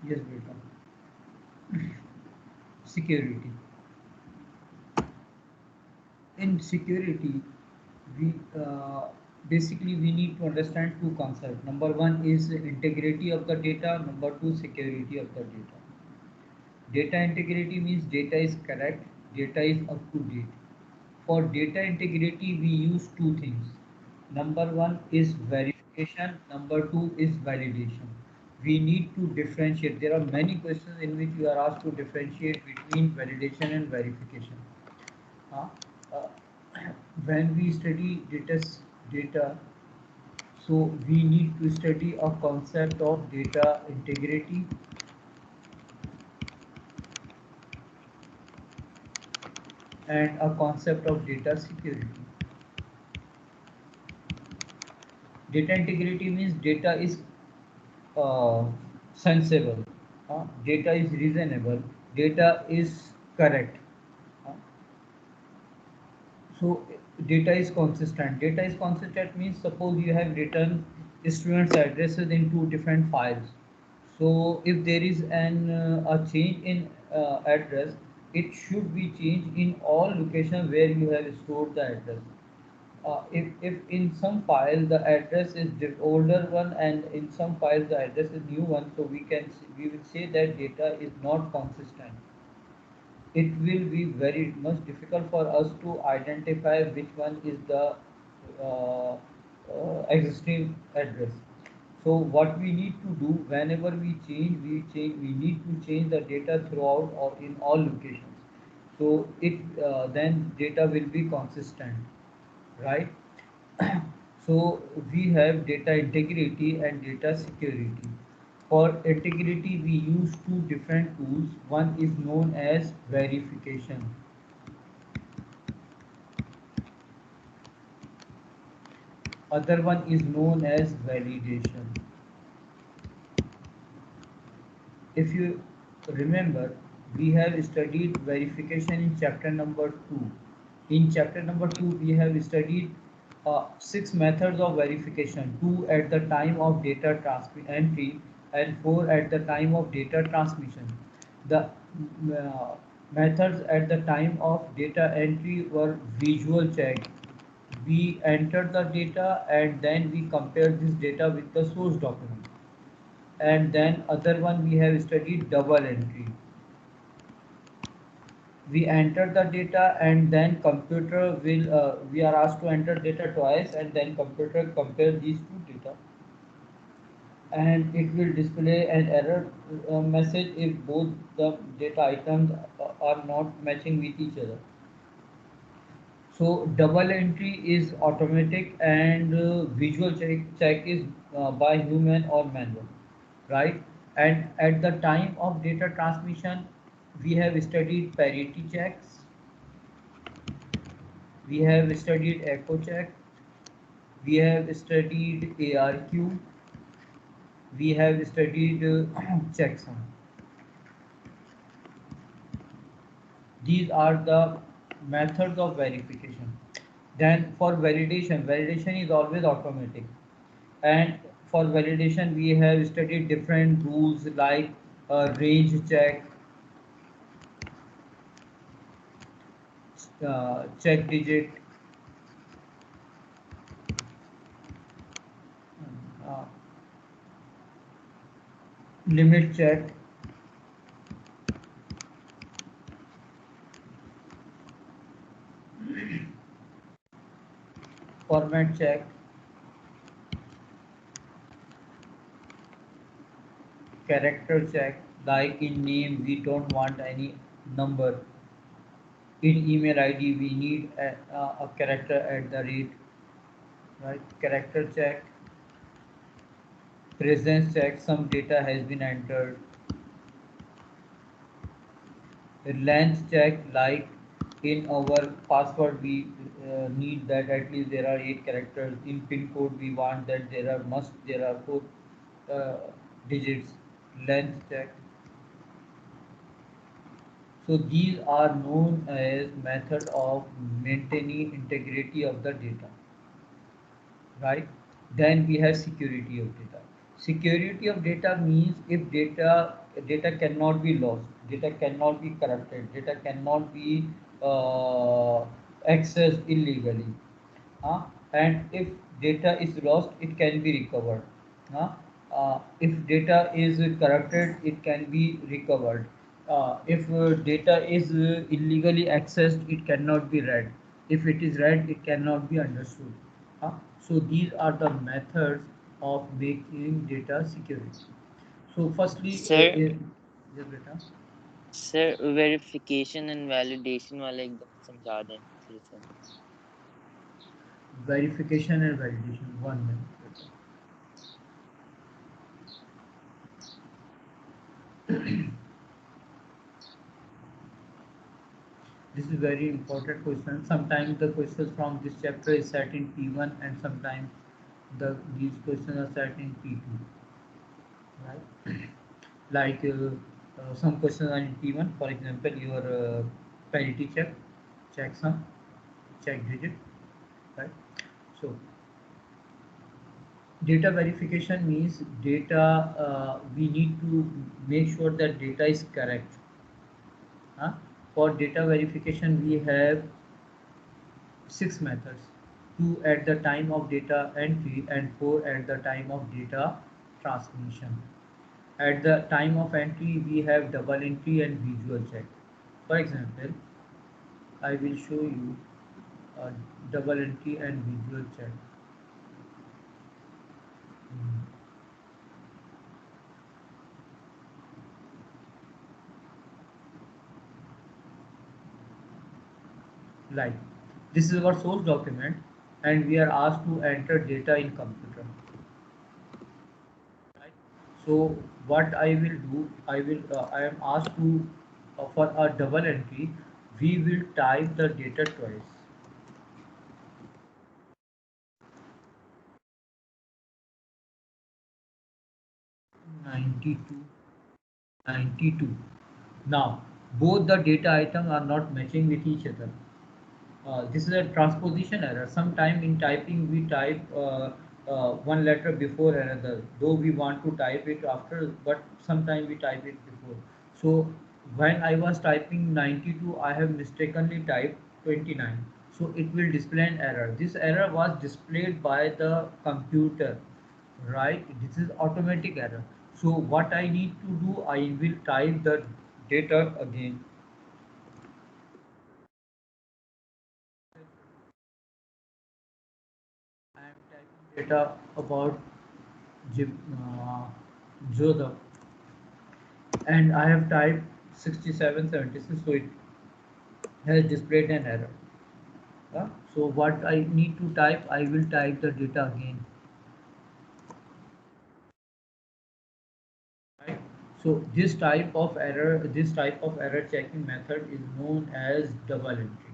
Yes, beta. Security. In security, we basically we need to understand two concepts. Number one is integrity of the data. Number two, security of the data. Data integrity means data is correct, data is up to date. For data integrity, we use two things. Number one is verification, number two is validation. We need to differentiate. There are many questions in which you are asked to differentiate between validation and verification. Uh, uh, when we study data, so we need to study a concept of data integrity and a concept of data security. Data integrity means data is uh, sensible, data is reasonable, data is correct. Uh, so data is consistent. Data is consistent means suppose you have written students' addresses in two different files. So if there is an a change in address, it should be changed in all locations where you have stored the address. If in some file the address is the older one and in some files the address is new one, so we will say that data is not consistent. It will be very much difficult for us to identify which one is the existing address. So what we need to do whenever we need to change the data throughout or in all locations. So it then data will be consistent, right? So we have data integrity and data security. For integrity, we use two different tools. One is known as verification. Other one is known as validation. If you remember, we have studied verification in chapter number 2. In chapter number 2, we have studied six methods of verification, two at the time of data entry and four at the time of data transmission. The methods at the time of data entry were visual check. We enter the data and then we compare this data with the source document. And then other one we have studied double entry. We enter the data and then computer will we are asked to enter data twice and then computer compare these two data and it will display an error message if both the data items are not matching with each other. So double entry is automatic and visual check is by human or manual, right? And at the time of data transmission, we have studied parity checks, we have studied echo check, we have studied ARQ, we have studied checksum. These are the methods of verification. Then for validation, validation is always automatic. And for validation, we have studied different rules like range check, check digit, uh, limit check, format check, character check. Like in name, we don't want any number. In email ID, we need a character at the rate, right? Character check, presence check, some data has been entered. Length check, like in our password we need that at least there are 8 characters. In pin code we want that there are four uh, digits. Length check. So these are known as method of maintaining integrity of the data, right? Then we have security of data. Security of data means if data data cannot be lost, data cannot be corrupted, data cannot be accessed illegally. uh, and if data is lost, it can be recovered. uh, if data is corrupted, it can be recovered. If data is illegally accessed, it cannot be read. If it is read, it cannot be understood. uh, so these are the methods of making data security. So firstly, sir yeah, beta. Sir verification and validation वाला एकदम समझा दें फिर से. Verification and validation. 1 minute. Beta. This is very important question. Sometimes the questions from this chapter is set in P1 and sometimes these questions are set in P2. Right? Like some questions are in P1, for example, your parity check, checksum, check digit, right? So data verification means data, we need to make sure that data is correct. Huh? For data verification, we have six methods: two at the time of data entry and four at the time of data transmission. At the time of entry, we have double entry and visual check. For example, I will show you double entry and visual check. Mm. Like this is our source document, and we are asked to enter data in computer. Right? So what I will do, I am asked to for a double entry, we will type the data twice. 92, 92. Now both the data items are not matching with each other. This is a transposition error. Sometime in typing we type one letter before another, though we want to type it after, but sometime we type it before. So when I was typing 92, I have mistakenly typed 29. So it will display an error. This error was displayed by the computer, right? This is automatic error. So what I need to do, I will type the data again. I am typing data about Jodha, and I have typed 6776, so it has displayed an error. So what I need to type, I will type the data again. Right? So this type of error checking method is known as double entry.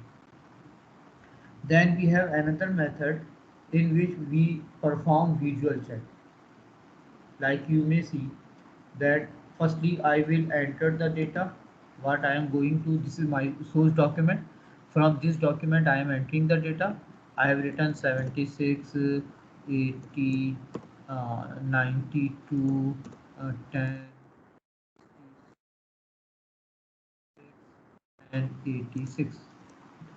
Then we have another method in which we perform visual check. Like you may see that firstly I will enter the data what I am going to. This is my source document. From this document I am entering the data. I have written 76, 80, 92, 10 and 86.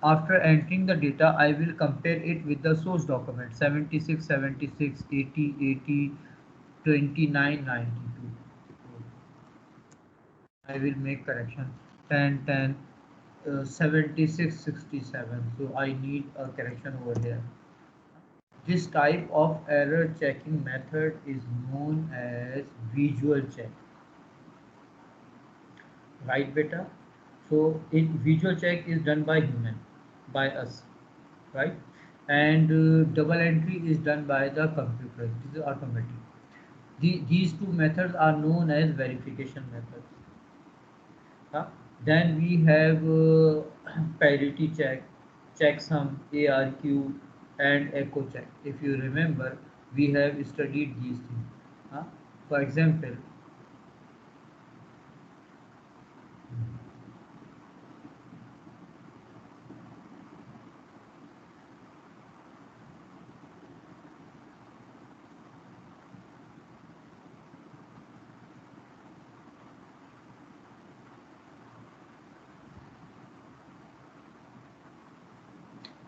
After entering the data, I will compare it with the source document 76, 76, 80, 80, 29, 92. I will make correction 10, 10, 76, 67. So I need a correction over here. This type of error checking method is known as visual check. Right, beta? So in visual check is done by human, by us, right? And double entry is done by the computer. This is automatic. These two methods are known as verification methods. Then we have parity check, checksum, ARQ, and echo check. If you remember, we have studied these things. Huh? For example,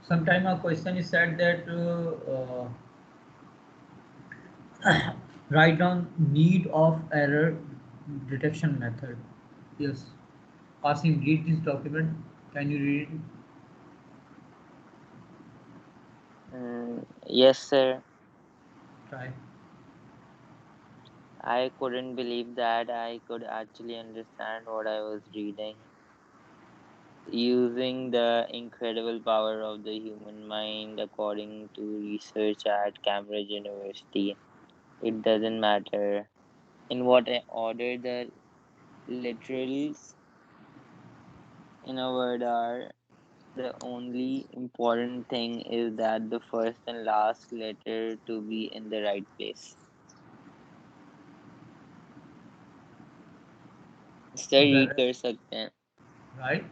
Sometime a question is said that write down need of error detection method. Yes. Qasim, read this document. Can you read it? Yes, sir. Try. I couldn't believe that I could actually understand what I was reading. Using the incredible power of the human mind, according to research at Cambridge University, it doesn't matter in what order the literals in a word are. The only important thing is that the first and last letter to be in the right place. Sir read Whereas, कर सकते हैं. right?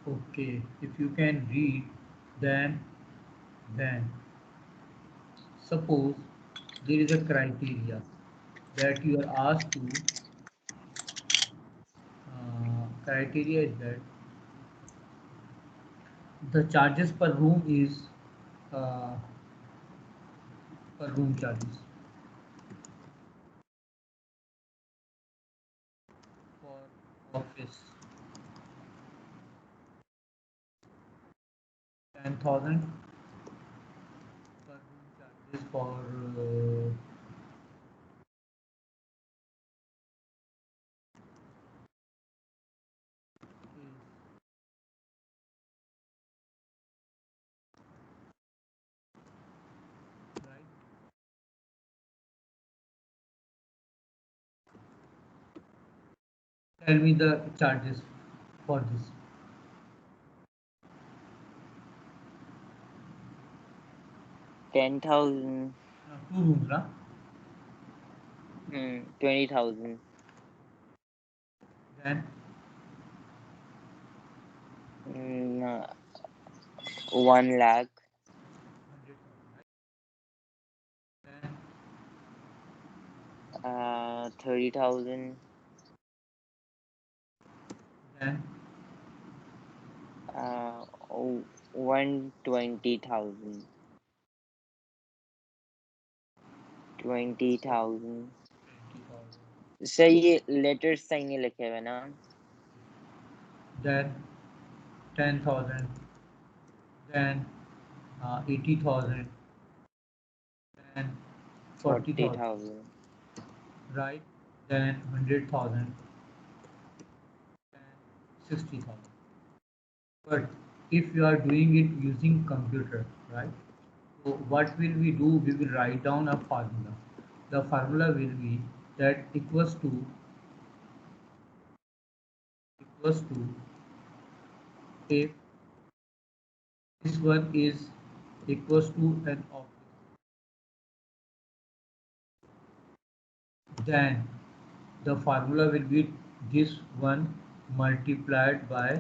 Okay. If you can read, then suppose there is a criteria that you are asked to. Criteria is that the charges per room is uh, per room charges for office 10,000 per room charges for is right. Tell me the charges for this. 10,000. Two rooms, na? 20,000. Then Mm, 1 lakh. 30,000. Then 120,000. 20,000. 20,000. Sir ये letters सही नहीं लिखे हुए ना. Then 10,000. Then 80,000. Then 40,000. 40,000. Right. Then 100,000. Then 60,000. But if you are doing it using computer, right? So what will we do? We will write down a formula. The formula will be that equals to if this one is equals to an office, then the formula will be this one multiplied by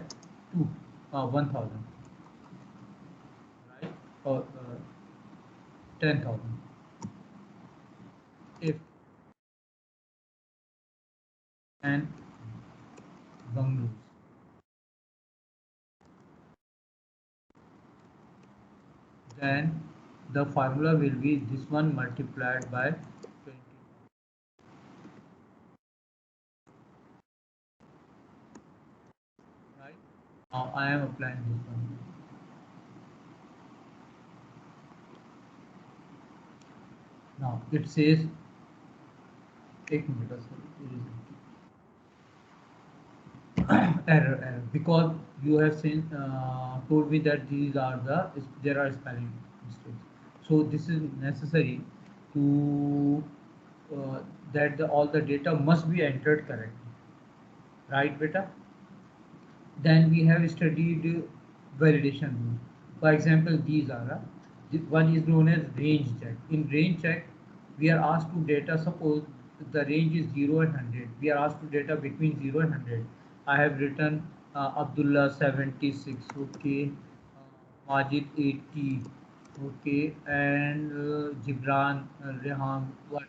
2 1,000, right, or 10,000 if and bungalows, then the formula will be this one multiplied by 20, right. Now I am applying this one. Now it says take minute, sorry, error because you have seen told me that these are there are spelling mistakes, so this is necessary to that all the data must be entered correctly, right beta. Then we have studied validation rule. For example, these are one is known as range check. In range check, we are asked to data. Suppose the range is 0 and 100. We are asked to data between 0 and 100. I have written Abdullah 76. Okay, Majid 80. Okay, and Gibran, Rehan, what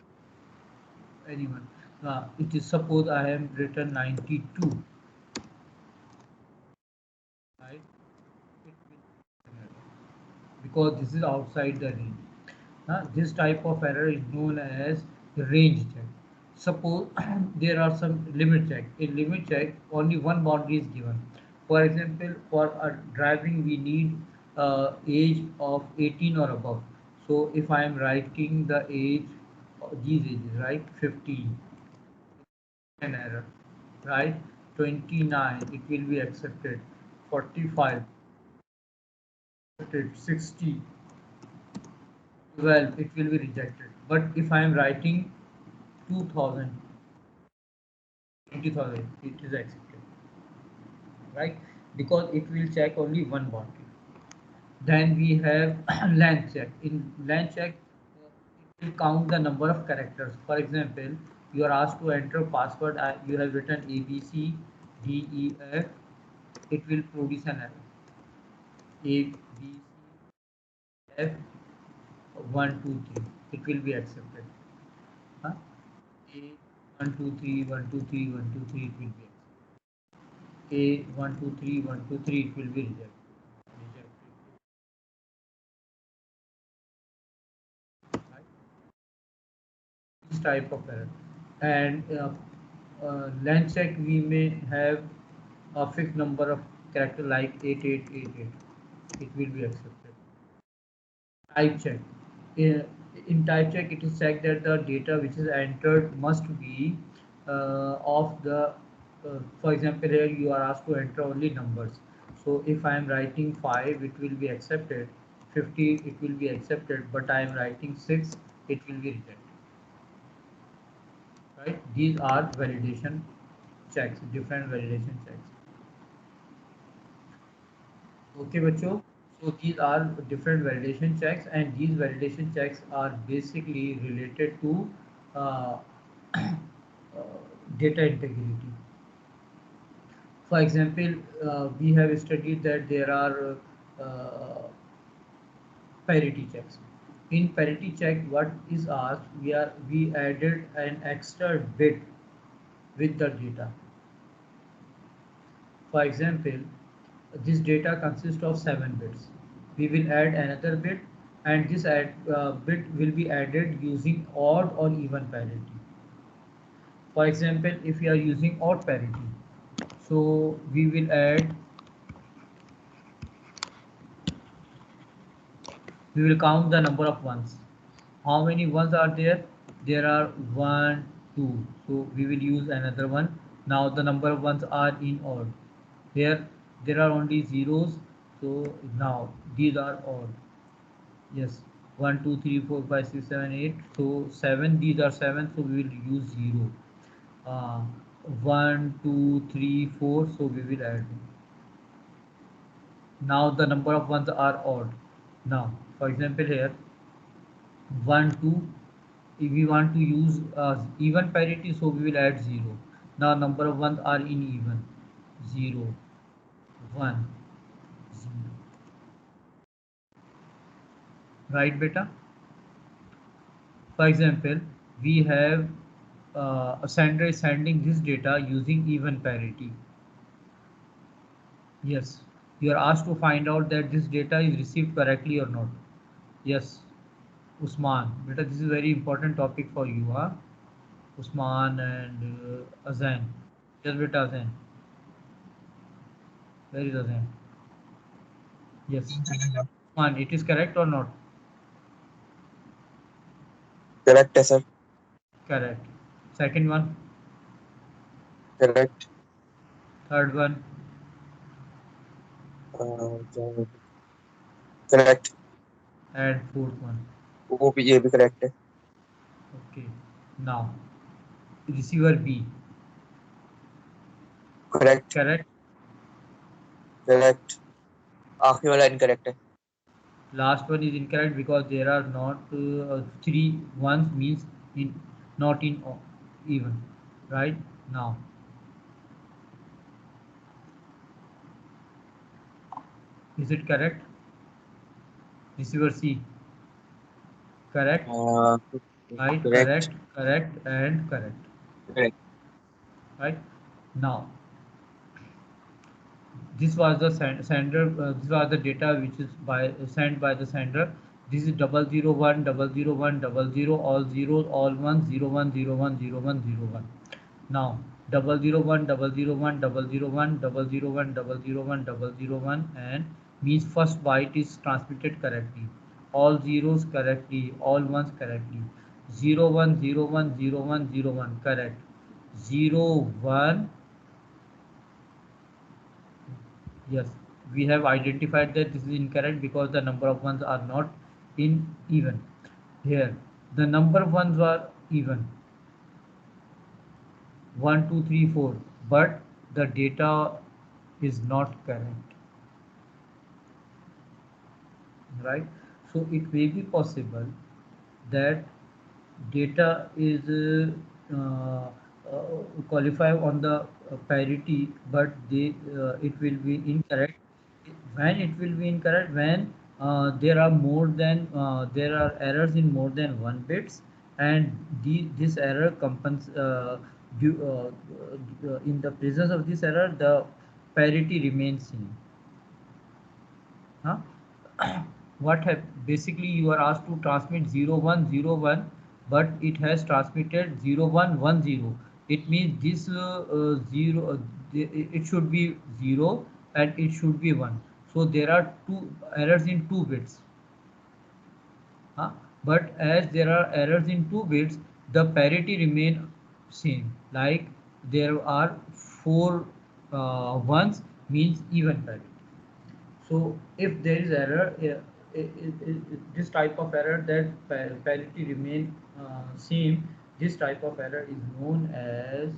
anyone. It is suppose I have written 92. Right. It will. because this is outside the range. This type of error is known as range check. Suppose there are some limit check. In limit check, only one boundary is given. For example, for driving, we need age of 18 or above. So if I am writing the age, these ages, right? 15, an error, right? 29, it will be accepted. 45, accepted. 60, 12, it will be rejected. But if I am writing 2000, 20,000, it is accepted, right? Because it will check only one boundary. Then we have length check. In length check, it will count the number of characters. For example, you are asked to enter password. You have written A B C D E F. It will produce an error. A B C F 1 2 3. It will be accepted. Huh? A 1 2 3 1 2 3 1 2 3. It will be accepted. A 1 2 3 1 2 3. It will be rejected. Rejected. Right? This type of error. And length check, we may have a fixed number of character like 8888. It will be accepted. Type check. In type check, it is checked that the data which is entered must be of the, for example, here you are asked to enter only numbers. So if I am writing 5, it will be accepted. 50, it will be accepted, but I am writing 6, it will be rejected. Right? These are validation checks, different validation checks. Okay, बच्चों. So these are different validation checks, and these validation checks are basically related to uh, data integrity. For example, we have studied that there are parity checks. In parity check, what is asked? We added an extra bit with the data. For example, this data consists of 7 bits. We will add another bit, and this bit will be added using odd or even parity. For example, if we are using odd parity, so we will count the number of ones. How many ones are there? There are 1, 2. So we will use another one. Now the number of ones are in odd. Here there are only zeros. So now these are odd. Yes, 1 2 3 4 5 6 7 8. So 7, these are 7, so we will use 0. uh, 1 2 3 4, so we will add. Now the number of ones are odd. Now for example, here 1 2, if we want to use even parity, so we will add 0. Now number of ones are in even. 0 1 0. Right, beta? For example, we have a sender is sending this data using even parity. Yes, you are asked to find out that this data is received correctly or not. Yes, Usman, beta, this is a very important topic for you, huh? Usman and Azan. Yes, beta, Azan. Where is Azan? Yes, Usman, it is correct or not? Correct, sir. Correct. Second one, Correct. third one, Uh, correct. and fourth one. वो भी ये भी correct है. Okay. Now, receiver B. Correct. Correct. Correct. आखिरी वाला incorrect है. Last one is incorrect because there are not 3 ones, means in not in even. Right now, is it correct? Receiver C. Correct. Uh, Right. correct. Correct. Correct. And correct. Correct. Right now, This was the sender. This was the data which is sent by the sender. This is 001 001 00, all zeros, all ones, 01 01 01 01. Now 001 001 001 001 001 001, and means first byte is transmitted correctly, all zeros correctly, all ones correctly. 01 01 01 01 correct. 01, yes, we have identified that this is incorrect because the number of ones are not in even. Here the number of ones are even, 1 2 3 4, but the data is not correct, right? So it may be possible that data is qualify on the parity, but it will be incorrect. When it will be incorrect, when there are errors in more than one bits, and this error in the presence of this error, the parity remains same. Huh? Basically you are asked to transmit 0101, but it has transmitted 0110. It means this it should be 0 and it should be 1. So there are two errors in 2 bits. Huh? But as there are errors in 2 bits, the parity remain same. Like there are 4 ones, means even parity. So if there is error, this type of error, that parity remain same, this type of error is known as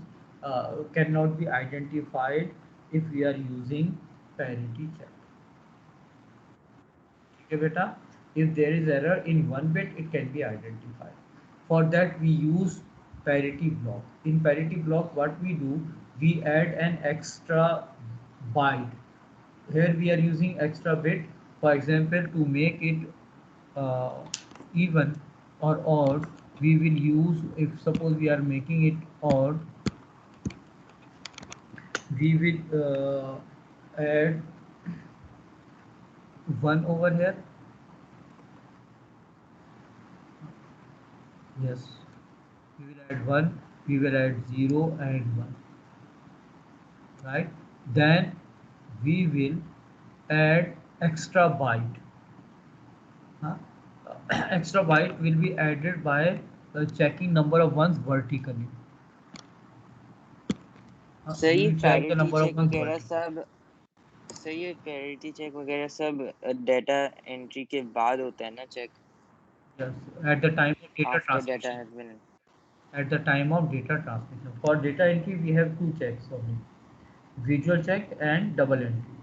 cannot be identified if we are using parity check. Okay, beta. If there is error in one bit, it can be identified. For that, we use parity block. In parity block, what we do, we add an extra byte. Here we are using extra bit. For example, to make it uh, even or odd, we will use, if suppose we are making it odd, we will add 1 over here. Yes, we will add 1, we will add 0 and 1, right? Then we will add extra byte. Huh? Extra byte will be added by checking number of ones vertically. सही We will check the parity number of check ones वगैरह vertically. सब सही है parity check वगैरह सब data entry के बाद होता है ना check Yes, at the time of data after data transmission. Has been At the time of data transmission. For data entry, we have two checks only: visual check and double entry.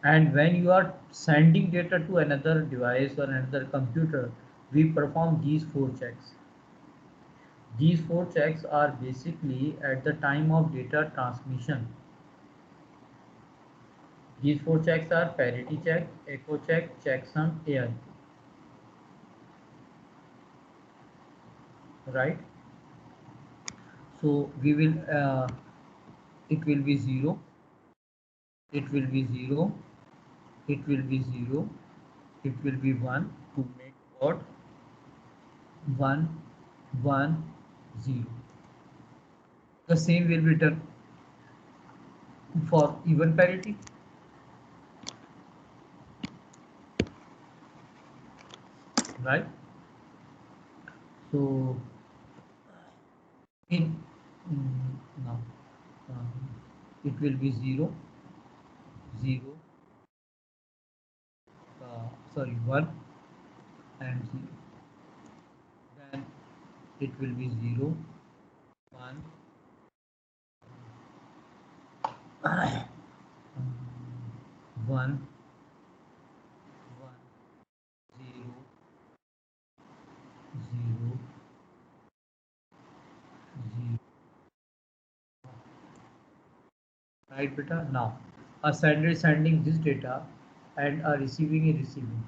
And when you are sending data to another device or another computer, we perform these four checks. These four checks are basically at the time of data transmission. These four checks are parity check, echo check, checksum, ARP. Right? So we will it will be 0, it will be 0, it will be 0, it will be 1 to make what? 1 1 0. The same will be done for even parity. Right? So in now it will be 0 0 sorry 1 and 0. Then it will be 0 1 1 1 0 0 0. Right, beta? Now a sender is sending this data and a receiving is receiving.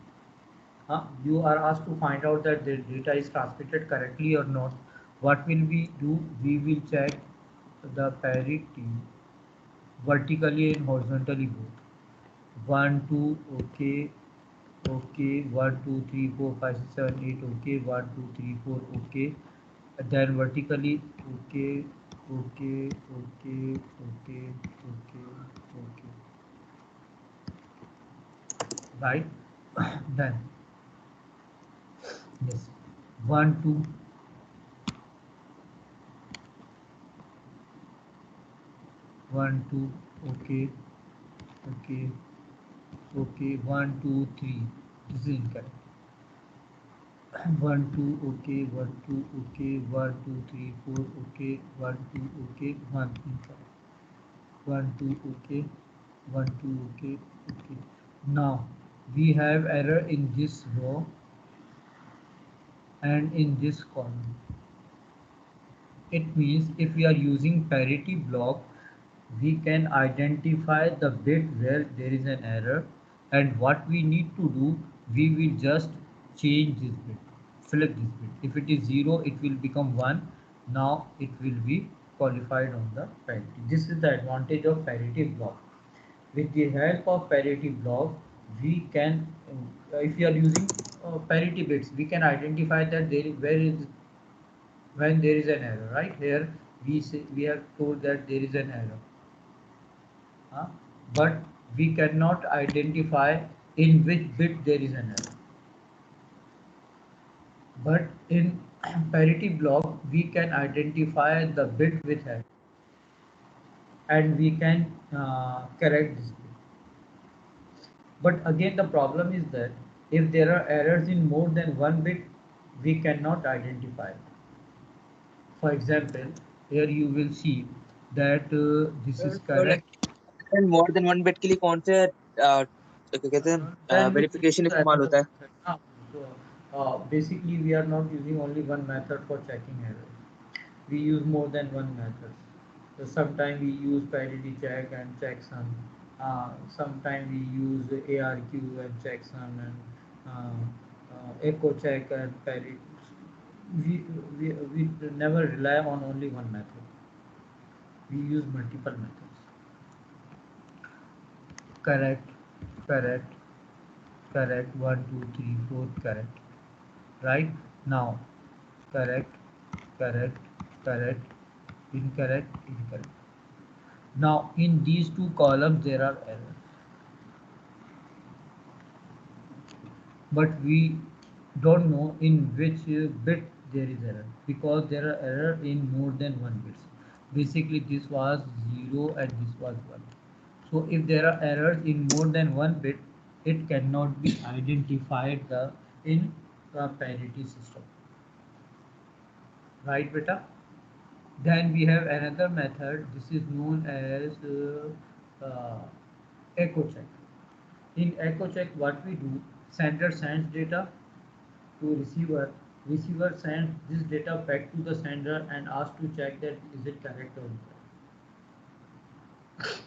You are asked to find out that the data is transmitted correctly or not. What will we do? We will check the parity. vertically and horizontally both. 1 2 okay, okay, 1 2 3 4 5 6 7 8 okay, 1 2 3 4 okay, then vertically okay, okay, okay, okay, okay, okay, right. Then yes, 1 2 1 2 okay, okay, okay, 1 2 3, this is incorrect. 1 2 okay, 1 2 okay, 1 2 3 4 okay, 1 2 okay, 1 incorrect. 1 2 okay, 1 2 okay, okay. Now we have error in this row and in this column. It means if we are using parity block, we can identify the bit where there is an error, and what we need to do, we will just change this bit, flip this bit. If it is 0, it will become 1. Now it will be qualified on the parity. This is the advantage of parity block. With the help of parity block, we can, if you are using parity bits, we can identify that there is, where is, when there is an error. Right here we say, we have told that there is an error, huh? But we cannot identify in which bit there is an error. But in parity block we can identify the bit with error, and we can correct this bit. But again the problem is that if there are errors in more than one bit, we cannot identify it. For example, here you will see that this is So correct. like more than one bit के लिए कौन से क्या कहते हैं Then we use verification इस्तेमाल another होता है? method. So, basically, we are not using only one method for checking errors. We use more than one method. So sometimes we use parity check and checksum. Sometimes we use ARQ and checksum, and echo check and parity. We, we never rely on only one method. We use multiple methods. Correct, correct, correct. 1 2 3 4, correct. Right now, correct, correct, correct, incorrect, incorrect. Now in these two columns there are errors, but we don't know in which bit there is error, because there are error in more than one bits. Basically this was 0 and this was 1. So if there are errors in more than one bit, it cannot be identified in the parity system. Right beta? Then we have another method. This is known as echo check. In echo check, what we do, sender sends data to receiver. Receiver sends this data back to the sender and asks to check that is it correct or incorrect.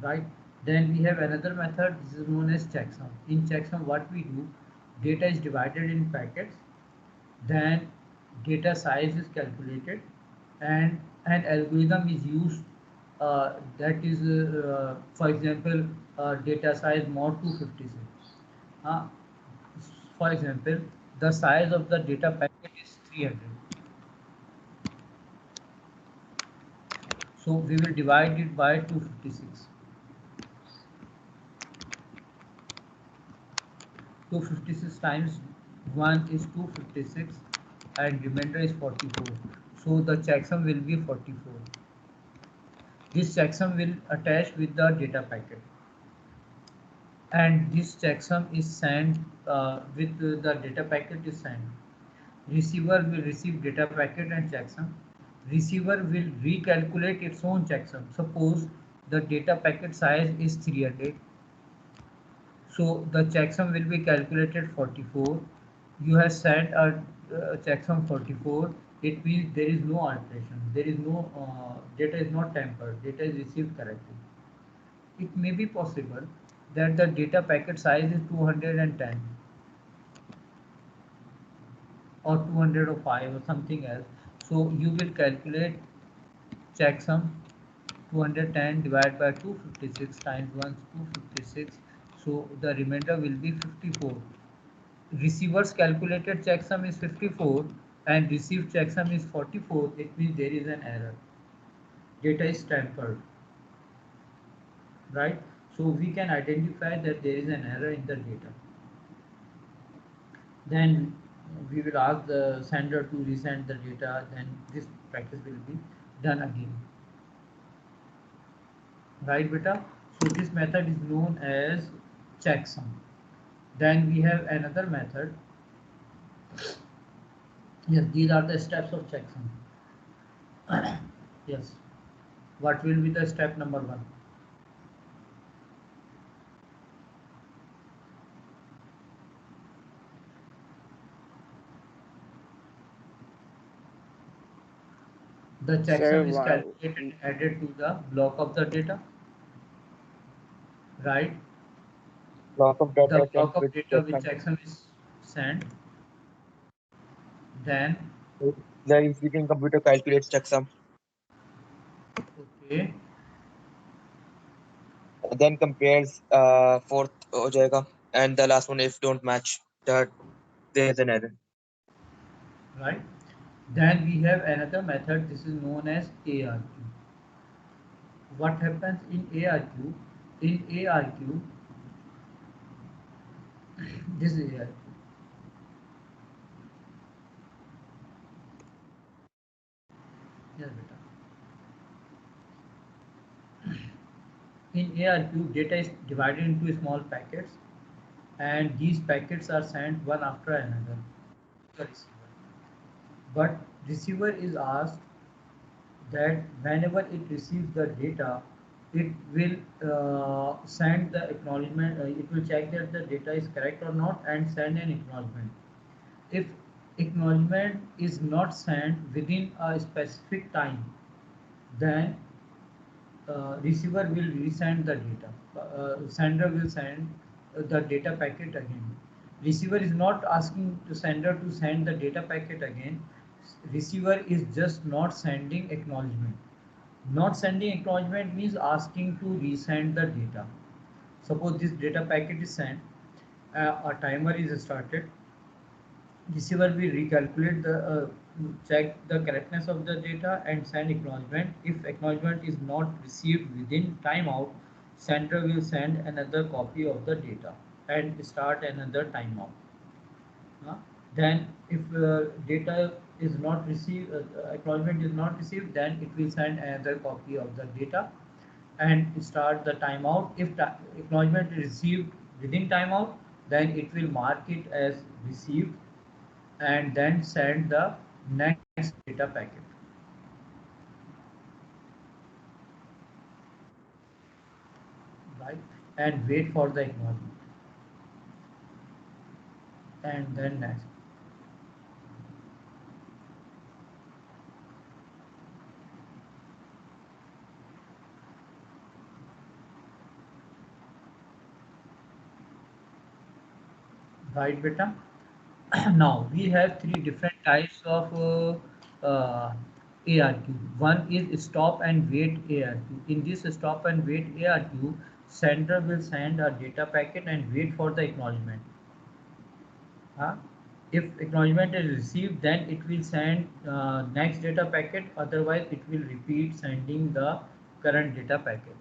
Right? Then we have another method. This is known as checksum. In checksum, what we do, data is divided in packets. Then data size is calculated, and an algorithm is used, that is for example, data size mod 256. uh, for example, the size of the data packet is 300, so we will divide it by 256. 256 times 1 is 256, and remainder is 44, so the checksum will be 44. This checksum will attach with the data packet, and this checksum is sent with the data packet is sent. Receiver will receive data packet and checksum. Receiver will recalculate its own checksum. Suppose the data packet size is 300, so the checksum will be calculated 44. You have sent a checksum 44. It means there is no alteration. There is no data is not tampered. Data is received correctly. It may be possible that the data packet size is 210 or 205 or something else. So you will calculate checksum 210 divided by 256 times 1 256, so the remainder will be 54. Receiver's calculated checksum is 54 and received checksum is 44. It means there is an error. Data is tampered, right? So we can identify that there is an error in the data. Then we will ask the sender to resend the data. Then this practice will be done again, right, beta? So this method is known as checksum. Then we have another method. Yes, these are the steps of checksum. Yes. What will be the step number one? The Sir, checksum is wow. calculated and added to the block of the data, right? Block of The data sent block of with data which checksum. checksum is sent, then The receiving computer calculates checksum, okay, then compares fourth हो जाएगा, and the last one if don't match, that there is an error. right? Then we have another method. This is known as ARQ. What happens in ARQ? In ARQ, this is ARQ. Yes, beta. In ARQ, data is divided into small packets, and these packets are sent one after another to the receiver. But receiver is asked that whenever it receives the data, it will send the acknowledgement. It will check that the data is correct or not and send an acknowledgement. If acknowledgement is not sent within a specific time, then receiver will resend the data. Sender will send the data packet again. Receiver is not asking the sender to send the data packet again. Receiver is just not sending acknowledgement. Not sending acknowledgement means asking to resend the data. Suppose this data packet is sent, a timer is started, receiver will recalculate the check the correctness of the data and send acknowledgement. If acknowledgement is not received within timeout, sender will send another copy of the data and start another timeout. Uh, then if data is not received, acknowledgement is not received, then it will send another copy of the data and start the timeout. If acknowledgement is received within timeout, then it will mark it as received and then send the next data packet, right? And wait for the acknowledgement and then next, right, beta? Now we have three different types of ARQ. One is stop and wait ARQ. In this stop and wait ARQ, sender will send a data packet and wait for the acknowledgement. Huh? If acknowledgement is received, then it will send next data packet. Otherwise, it will repeat sending the current data packet.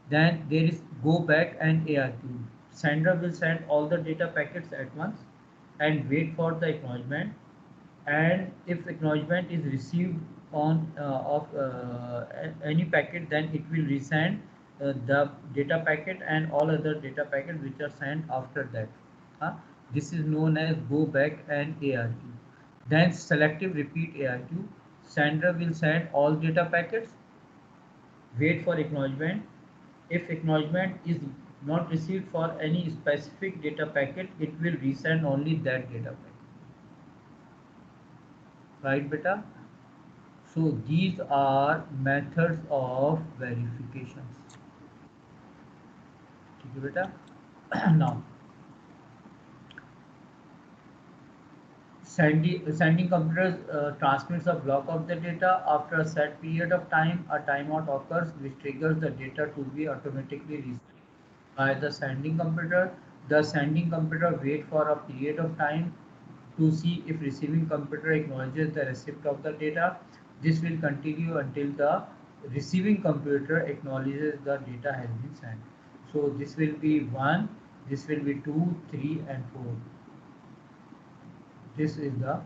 Then there is go back and ARQ. Sender will send all the data packets at once and wait for the acknowledgement. And if acknowledgement is received on of any packet, then it will resend the data packet and all other data packets which are sent after that. Huh? This is known as go back and ARQ. Then selective repeat ARQ. Sender will send all data packets, wait for acknowledgement. If acknowledgement is not received for any specific data packet, it will resend only that data packet. Right, beta? So these are methods of verifications. ठीक है बेटा? Now Sending computer transmits a block of the data. After a set period of time, a timeout occurs which triggers the data to be automatically received by the sending computer. The sending computer waits for a period of time to see if receiving computer acknowledges the receipt of the data. This will continue until the receiving computer acknowledges the data has been sent. So this will be 1, this will be 2, 3 and 4. This is the